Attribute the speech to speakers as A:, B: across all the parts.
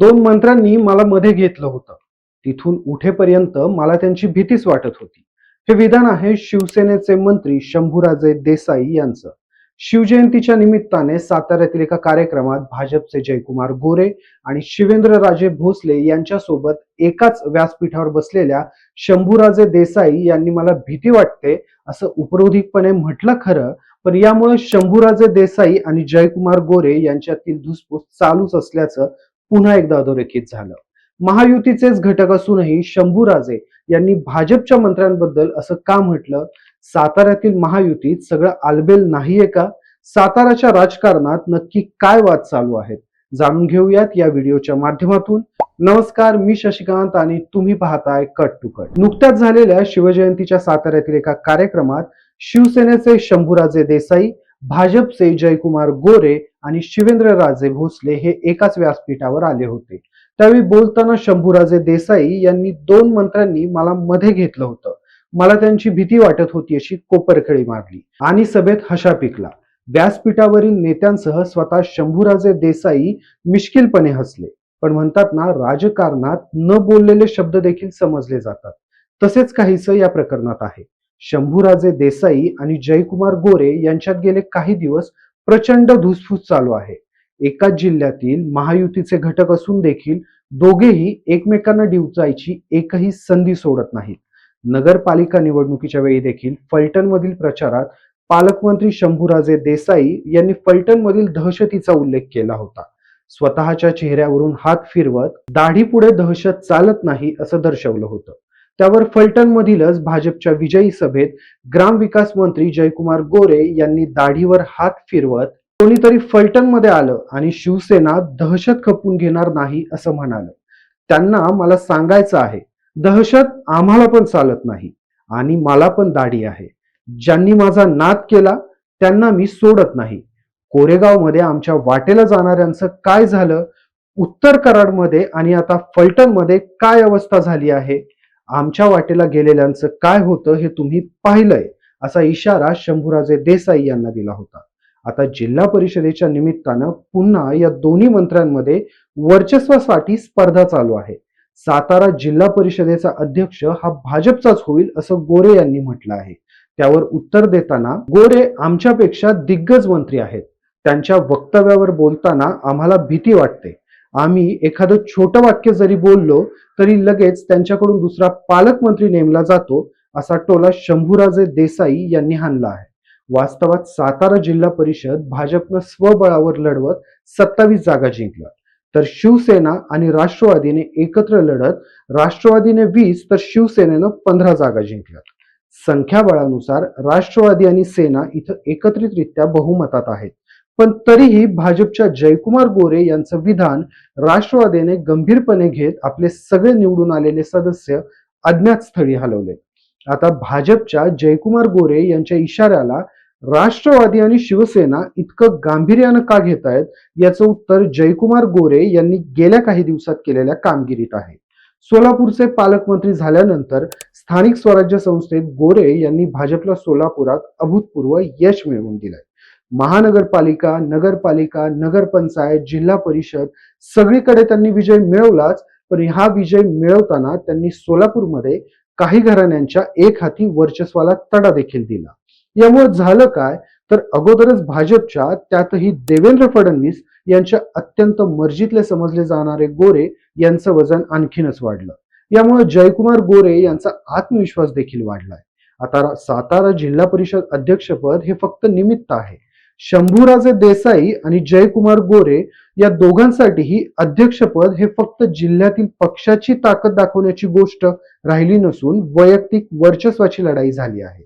A: दोन मंत्र्यांनी मला मध्ये घेतलं होतं. तिथून उठेपर्यंत मला त्यांची भीतीच वाटत होती. हे विधान आहे शिवसेनेचे मंत्री शंभूराजे देसाई यांचं. शिवजयंतीच्या निमित्ताने साताऱ्यातील एका कार्यक्रमात भाजपचे जयकुमार गोरे आणि शिवेंद्रराजे भोसले यांच्यासोबत एकाच व्यासपीठावर बसलेल्या शंभूराजे देसाई यांनी मला भीती वाटते असं उपरोधिकपणे म्हटलं खरं, पण यामुळे शंभूराजे देसाई आणि जयकुमार गोरे यांच्यातील धुसफूस चालूच असल्याचं पुन्हा एकदा अधोरेखित झालं. महायुतीचेच घटक असूनही शंभूराजे यांनी भाजपच्या मंत्र्यांबद्दल असं का म्हटलं? साताऱ्यातील महायुतीत सगळं आलबेल नाहीये का? साताऱ्याच्या राजकारणात नक्की काय वाद चालू आहेत? जाणून घेऊयात या व्हिडिओच्या माध्यमातून. नमस्कार, मी शशिकांत आणि तुम्ही पाहताय कट टू कट. नुकत्याच झालेल्या शिवजयंतीच्या साताऱ्यातील एका कार्यक्रमात शिवसेनेचे शंभूराजे देसाई, भाजपचे जयकुमार गोरे आणि शिवेंद्रराजे भोसले हे एकाच व्यासपीठावर आले होते. त्यावेळी बोलताना शंभूराजे देसाई यांनी दोन मंत्र्यांनी मला मध्ये घेतलं होतं, मला त्यांची भीती वाटत होती अशी कोपरखळी मारली आणि सभेत हशा पिकला. व्यासपीठावरील नेत्यांसह स्वतः शंभूराजे देसाई मिश्किलपणे हसले. पण म्हणतात ना, राजकारणात न बोललेले शब्द देखील समजले जातात. तसेच काहीसं या प्रकरणात आहे. शंभूराजे देसाई आणि जयकुमार गोरे यांच्यात गेले काही दिवस प्रचंड धुसफूस चालू आहे. एकाच जिल्ह्यातील महायुतीचे घटक असून देखील दोघेही एकमेकांना डिवचायची एकही संधी सोडत नाहीत. नगरपालिका निवडणुकीच्या वेळी देखील फलटणमधील प्रचारात पालकमंत्री शंभूराजे देसाई यांनी फलटणमधील दहशतीचा उल्लेख केला होता. स्वतःच्या चेहऱ्यावरून हात फिरवत दाढीपुढे दहशत चालत नाही असं दर्शवलं होतं. त्यावर फलटणमधीलच भाजपच्या विजयी सभेत ग्रामविकास मंत्री जयकुमार गोरे यांनी दाढीवर हात फिरवत कोणीतरी फलटणमध्ये आलं आणि शिवसेना दहशत खपवून घेणार नाही असं म्हणालं. त्यांना मला सांगायचं आहे, दहशत आम्हाला पण चालत नाही आणि मला पण दाढी आहे. ज्यांनी माझा नाद केला त्यांना मी सोडत नाही. कोरेगावमध्ये आमच्या वाटेला जाणाऱ्यांचं काय झालं? उत्तर कराडमध्ये आणि आता फलटणमध्ये काय अवस्था झाली आहे? आमच्या वाटेला गेलेल्यांचं काय होतं हे तुम्ही पाहिलंय, असा इशारा शंभूराजे देसाई यांना दिला होता. आता जिल्हा परिषदेच्या निमित्तानं पुन्हा या दोन्ही मंत्र्यांमध्ये वर्चस्वासाठी स्पर्धा चालू आहे. सातारा जिल्हा परिषदेचा अध्यक्ष हा भाजपचाच होईल असं गोरे यांनी म्हटलं आहे. त्यावर उत्तर देताना गोरे आमच्यापेक्षा दिग्गज मंत्री आहेत. त्यांच्या वक्तव्यावर बोलताना आम्हाला भीती वाटते. आम्ही एखादं छोटं वाक्य जरी बोललो तरी लगेच त्यांच्याकडून दुसरा पालकमंत्री नेमला जातो, असा टोला शंभूराजे देसाई यांनी हाणला आहे. वास्तवात सातारा जिल्हा परिषद भाजपनं स्वबळावर लढवत 27 जागा जिंकल्या, तर शिवसेना आणि राष्ट्रवादीने एकत्र लढत राष्ट्रवादीने 20 तर शिवसेनेनं 15 जागा जिंकल्या. संख्याबळानुसार राष्ट्रवादी आणि सेना इथं एकत्रितरित्या बहुमतात आहेत. पण तरीही भाजपच्या जयकुमार गोरे यांचं विधान राष्ट्रवादीने गंभीरपणे घेत आपले सगळे निवडून आलेले सदस्य अज्ञात स्थळी हलवले. आता भाजपच्या जयकुमार गोरे यांच्या इशाऱ्याला राष्ट्रवादी आणि शिवसेना इतकं गांभीर्यानं का घेत आहेत, याचं उत्तर जयकुमार गोरे यांनी गेल्या काही दिवसात केलेल्या कामगिरीत आहे. सोलापूरचे पालकमंत्री झाल्यानंतर स्थानिक स्वराज्य संस्थेत गोरे यांनी भाजपला सोलापुरात अभूतपूर्व यश मिळवून दिलंय. महानगरपालिका, नगरपालिका, नगरपंचायत, जिल्हा परिषद सगळीकडे त्यांनी विजय मिळवलाच, पण हा विजय मिळवताना त्यांनी सोलापूरमध्ये काही घराण्यांच्या एक हाती वर्चस्वाला तडा देखील दिला. यामुळे झालं काय, तर अगोदरच भाजपच्या, त्यातही देवेंद्र फडणवीस यांच्या अत्यंत मर्जीतले समजले जाणारे गोरे यांचं वजन आणखीनच वाढलं. यामुळे जयकुमार गोरे यांचा आत्मविश्वास देखील वाढलाय. आता सातारा जिल्हा परिषद अध्यक्षपद हे फक्त निमित्त आहे. शंभूराजे देसाई आणि जयकुमार गोरे या दोघांसाठीही अध्यक्षपद हे फक्त जिल्ह्यातील पक्षाची ताकद दाखवण्याची गोष्ट राहिली नसून वैयक्तिक वर्चस्वाची लढाई झाली आहे.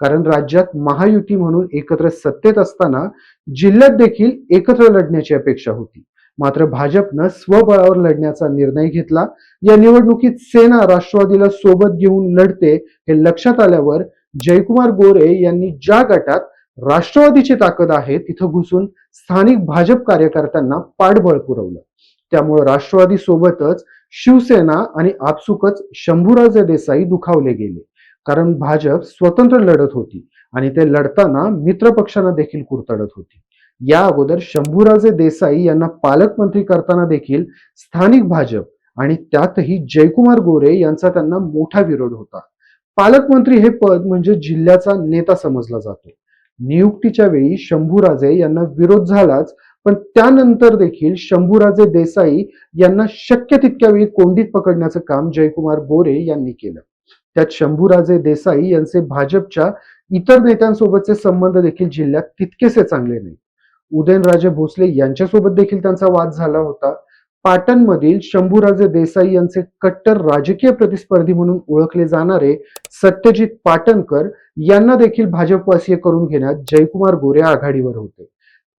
A: कारण राज्यात महायुती म्हणून एकत्र सत्तेत असताना जिल्ह्यात देखील एकत्र लढण्याची अपेक्षा होती. मात्र भाजपनं स्वबळावर लढण्याचा निर्णय घेतला. या निवडणुकीत सेना राष्ट्रवादीला सोबत घेऊन लढते हे लक्षात आल्यावर जयकुमार गोरे यांनी ज्या गटात राष्ट्रवादीची ताकद आहे तिथं घुसून स्थानिक भाजप कार्यकर्त्यांना पाठबळ पुरवलं. त्यामुळे राष्ट्रवादी सोबतच शिवसेना आणि आपसुकच शंभूराजे देसाई दुखावले गेले. कारण भाजप स्वतंत्र लढत होती आणि ते लढताना मित्र पक्षांना देखील कुरतडत होती. या अगोदर शंभूराजे देसाई यांना पालकमंत्री करताना देखील स्थानिक भाजप आणि त्यातही जयकुमार गोरे यांचा त्यांना मोठा विरोध होता. पालकमंत्री हे पद म्हणजे जिल्ह्याचा नेता समजला जातो. नियुक्तीच्या वेळी शंभूराजे यांना विरोध झालाच, पण त्यानंतर देखील शंभूराजे देसाई यांना शक्य तितक्या वेळी कोंडीत पकडण्याचं काम जयकुमार गोरे यांनी केलं. त्यात शंभूराजे देसाई यांचे भाजपच्या इतर नेत्यांसोबतचे संबंध देखील जिल्ह्यात तितकेसे चांगले नाही. उदयनराजे भोसले यांच्यासोबत देखील त्यांचा वाद झाला होता. पाटणमधील शंभूराजे देसाई यांचे कट्टर राजकीय प्रतिस्पर्धी म्हणून ओळखले जाणारे सत्यजित पाटणकर यांना देखील भाजपवासीय करून घेण्यात जयकुमार गोरे आघाडीवर होते.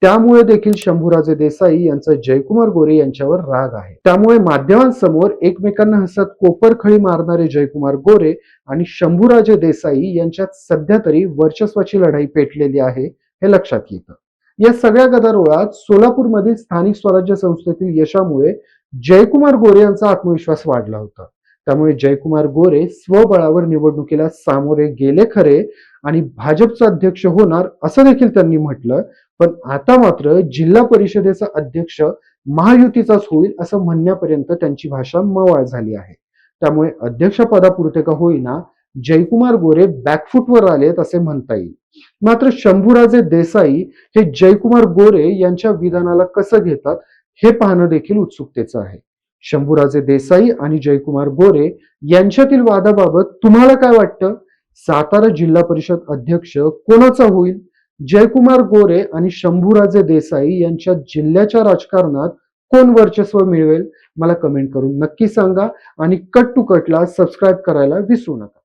A: त्यामुळे देखील शंभूराजे देसाई यांचा जयकुमार गोरे यांच्यावर राग आहे. त्यामुळे माध्यमांसमोर एकमेकांना हसत कोपरखळी मारणारे जयकुमार गोरे आणि शंभूराजे देसाई यांच्यात सध्या तरी वर्चस्वाची लढाई पेटलेली आहे, हे लक्षात येतं. या सगळ्या गदारोळात सोलापूरमधील स्थानिक स्वराज्य संस्थेतील यशामुळे जयकुमार गोरे यांचा आत्मविश्वास वाढला होता. त्यामुळे जयकुमार गोरे स्वबळावर निवडणुकीला सामोरे गेले खरे आणि भाजपचा अध्यक्ष होणार असं देखील त्यांनी म्हटलं, पण आता मात्र जिल्हा परिषदेचा अध्यक्ष महायुतीचाच होईल असं म्हणण्यापर्यंत त्यांची भाषा मवाळ झाली आहे. त्यामुळे अध्यक्षपदापुरते का होईना जयकुमार गोरे बॅकफुटवर आलेत असे म्हणता येईल. मात्र शंभूराजे देसाई हे जयकुमार गोरे यांच्या विधानाला कसं घेतात हे पाहणं देखील उत्सुकतेचं आहे. शंभूराजे देसाई आणि जयकुमार गोरे यांच्यातील वादाबाबत तुम्हाला काय वाटतं? सातारा जिल्हा परिषद अध्यक्ष कोणाचा होईल? जयकुमार गोरे आणि शंभूराजे देसाई यांच्या जिल्ह्याच्या राजकारणात कोण वर्चस्व मिळवेल? मला कमेंट करून नक्की सांगा आणि कट टू कटला सबस्क्राईब करायला विसरू नका.